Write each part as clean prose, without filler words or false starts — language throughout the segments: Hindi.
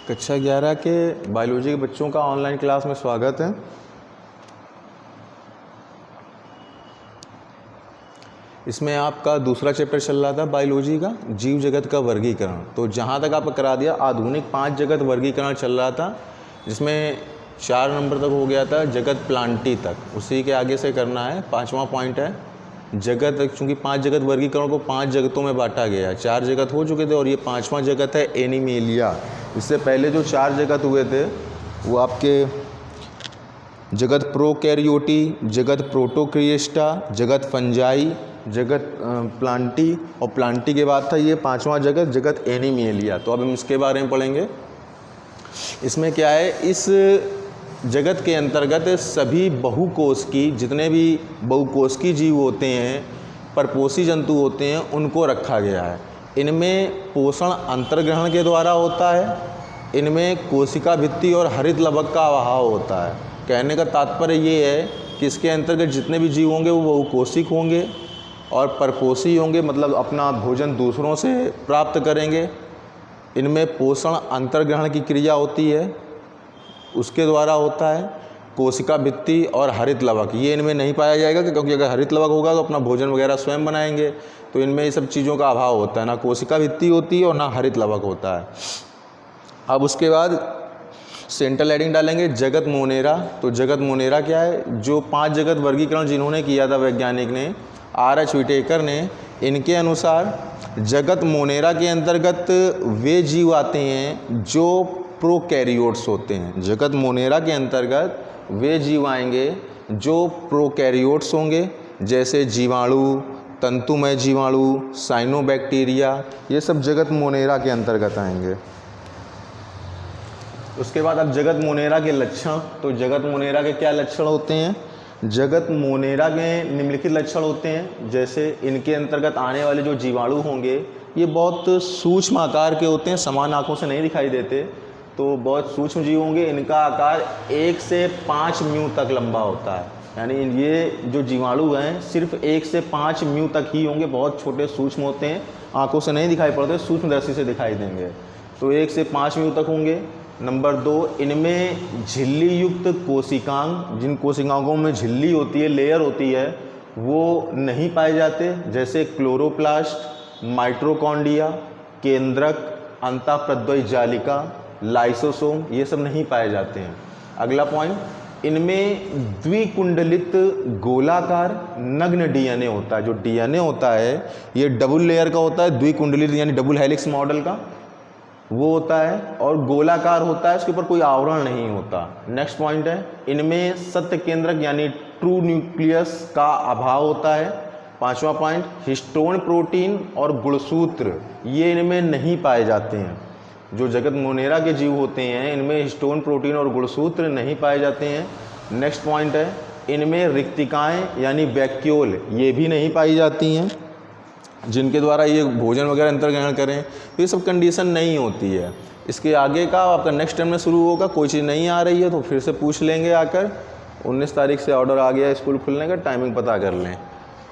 कक्षा 11 के बायोलॉजी के बच्चों का ऑनलाइन क्लास में स्वागत है। इसमें आपका दूसरा चैप्टर चल रहा था बायोलॉजी का, जीव जगत का वर्गीकरण। तो जहाँ तक आपका करा दिया आधुनिक 5 जगत वर्गीकरण चल रहा था, जिसमें 4 नंबर तक हो गया था जगत प्लांटी तक। उसी के आगे से करना है। 5वां पॉइंट है जगत, चूँकि 5 जगत वर्गीकरण को 5 जगतों में बांटा गया है। 4 जगत हो चुके थे और ये 5वां जगत है एनिमेलिया। इससे पहले जो 4 जगत हुए थे वो आपके जगत प्रोकैरियोटी, जगत प्रोटोक्रिएस्टा, जगत फंजाई, जगत प्लांटी, और प्लांटी के बाद था ये 5वां जगत, जगत एनिमेलिया। तो अब हम इसके बारे में पढ़ेंगे। इसमें क्या है, इस जगत के अंतर्गत सभी बहुकोशिकी, जितने भी बहुकोशिकी जीव होते हैं, परपोषी जंतु होते हैं, उनको रखा गया है। इनमें पोषण अंतर्ग्रहण के द्वारा होता है। इनमें कोशिका भित्ति और हरित लवक का अभाव होता है। कहने का तात्पर्य ये है कि इसके अंतर्गत जितने भी जीव होंगे वो बहुकोशिक होंगे और परपोषी होंगे, मतलब अपना भोजन दूसरों से प्राप्त करेंगे। इनमें पोषण अंतर्ग्रहण की क्रिया होती है, उसके द्वारा होता है। कोशिका भित्ति और हरित लवक ये इनमें नहीं पाया जाएगा, क्योंकि अगर हरित लवक होगा तो अपना भोजन वगैरह स्वयं बनाएंगे। तो इनमें ये सब चीज़ों का अभाव होता है, ना कोशिका भित्ति होती है और ना हरित लवक होता है। अब उसके बाद सेंट्रल हेडिंग डालेंगे जगत मोनेरा। तो जगत मोनेरा क्या है, जो 5 जगत वर्गीकरण जिन्होंने किया था वैज्ञानिक ने, R.H. विटेकर ने, इनके अनुसार जगत मोनेरा के अंतर्गत वे जीव आते हैं जो प्रोकैरियोट्स होते हैं। जगत मोनेरा के अंतर्गत वे जीव आएंगे जो प्रोकैरियोट्स होंगे, जैसे जीवाणु, तंतुमय जीवाणु, साइनोबैक्टीरिया, ये सब जगत मोनेरा के अंतर्गत आएंगे। उसके बाद अब जगत मोनेरा के लक्षण। तो जगत मोनेरा के क्या लक्षण होते हैं? जगत मोनेरा के निम्नलिखित लक्षण होते हैं। जैसे इनके अंतर्गत आने वाले जो जीवाणु होंगे ये बहुत सूक्ष्म आकार के होते हैं, समान आँखों से नहीं दिखाई देते, तो बहुत सूक्ष्म जीव होंगे। इनका आकार 1 से 5 म्यू तक लंबा होता है। यानी ये जो जीवाणु हैं सिर्फ 1 से 5 म्यू तक ही होंगे, बहुत छोटे सूक्ष्म होते हैं, आँखों से नहीं दिखाई पड़ते, सूक्ष्मदर्शी से दिखाई देंगे। तो 1 से 5 म्यू तक होंगे। नंबर 2, इनमें झिल्ली युक्त कोशिकांग, जिन कोशिकाओं में झिल्ली होती है, लेयर होती है, वो नहीं पाए जाते, जैसे क्लोरोप्लास्ट, माइटोकॉन्ड्रिया, केंद्रक, अंतःप्रद्वय जालिका, लाइसोसोम, ये सब नहीं पाए जाते हैं। अगला पॉइंट, इनमें द्विकुंडलित गोलाकार नग्न डीएनए होता है। जो डीएनए होता है ये डबल लेयर का होता है, द्विकुंडलित यानी डबल हेलिक्स मॉडल का वो होता है, और गोलाकार होता है, इसके ऊपर कोई आवरण नहीं होता। नेक्स्ट पॉइंट है, इनमें सत्य केंद्रक यानी ट्रू न्यूक्लियस का अभाव होता है। 5वां पॉइंट, हिस्टोन प्रोटीन और गुणसूत्र ये इनमें नहीं पाए जाते हैं। जो जगत मोनेरा के जीव होते हैं इनमें हिस्टोन प्रोटीन और गुणसूत्र नहीं पाए जाते हैं। नेक्स्ट पॉइंट है, इनमें रिक्तिकाएँ यानी वैक्यूल ये भी नहीं पाई जाती हैं, जिनके द्वारा ये भोजन वगैरह अंतर्ग्रहण करें। तो ये सब कंडीशन नहीं होती है। इसके आगे का आपका नेक्स्ट टाइम में शुरू होगा। कोई चीज़ नहीं आ रही है तो फिर से पूछ लेंगे आकर। 19 तारीख से ऑर्डर आ गया है स्कूल खुलने का, टाइमिंग पता कर लें।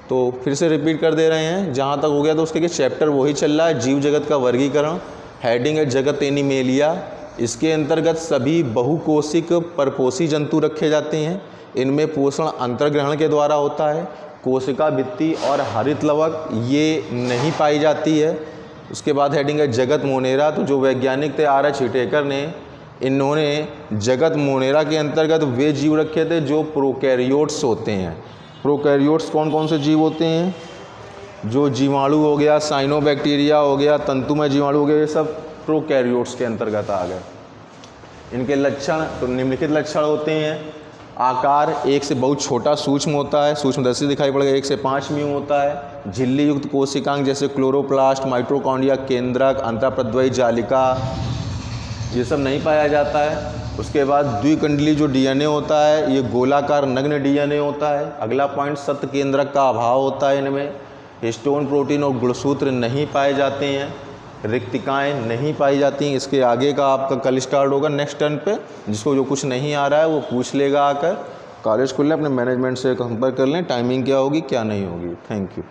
तो फिर से रिपीट कर दे रहे हैं, जहाँ तक हो गया तो उसके चैप्टर वही चल रहा है, जीव जगत का वर्गीकरण। हेडिंग है जगत एनिमेलिया। इसके अंतर्गत सभी बहुकोशिक परपोषी जंतु रखे जाते हैं। इनमें पोषण अंतर्ग्रहण के द्वारा होता है। कोशिका भित्ति और हरित लवक ये नहीं पाई जाती है। उसके बाद हेडिंग है जगत मोनेरा। तो जो वैज्ञानिक थे R.H. विटेकर ने, इन्होंने जगत मोनेरा के अंतर्गत वे जीव रखे थे जो प्रोकैरियोट्स होते हैं। प्रोकैरियोट्स कौन कौन से जीव होते हैं? जो जीवाणु हो गया, साइनोबैक्टीरिया हो गया, तंतुमय जीवाणु हो गया, ये सब प्रोकैरियोट्स के अंतर्गत आ गए। इनके लक्षण तो निम्नलिखित लक्षण होते हैं। आकार 1 से बहुत छोटा सूक्ष्म होता है, सूक्ष्मदर्शी दिखाई पड़ेगा, 1 से 5 म्यू होता है। झिल्ली युक्त कोशिकांग जैसे क्लोरोप्लास्ट, माइटोकॉन्ड्रिया, केंद्रक, अंतःप्रद्वय जालिका ये सब नहीं पाया जाता है। उसके बाद द्विकुंडली जो डीएनए होता है ये गोलाकार नग्न डीएनए होता है। अगला पॉइंट, सत्य केंद्रक का अभाव होता है। इनमें हिस्टोन प्रोटीन और गुणसूत्र नहीं पाए जाते हैं। रिक्तिकाएँ नहीं पाई जाती हैं। इसके आगे का आपका कल स्टार्ट होगा नेक्स्ट टर्न पे। जिसको जो कुछ नहीं आ रहा है वो पूछ लेगा आकर। कॉलेज खुले, अपने मैनेजमेंट से संपर्क कर लें, टाइमिंग क्या होगी क्या नहीं होगी। Thank you.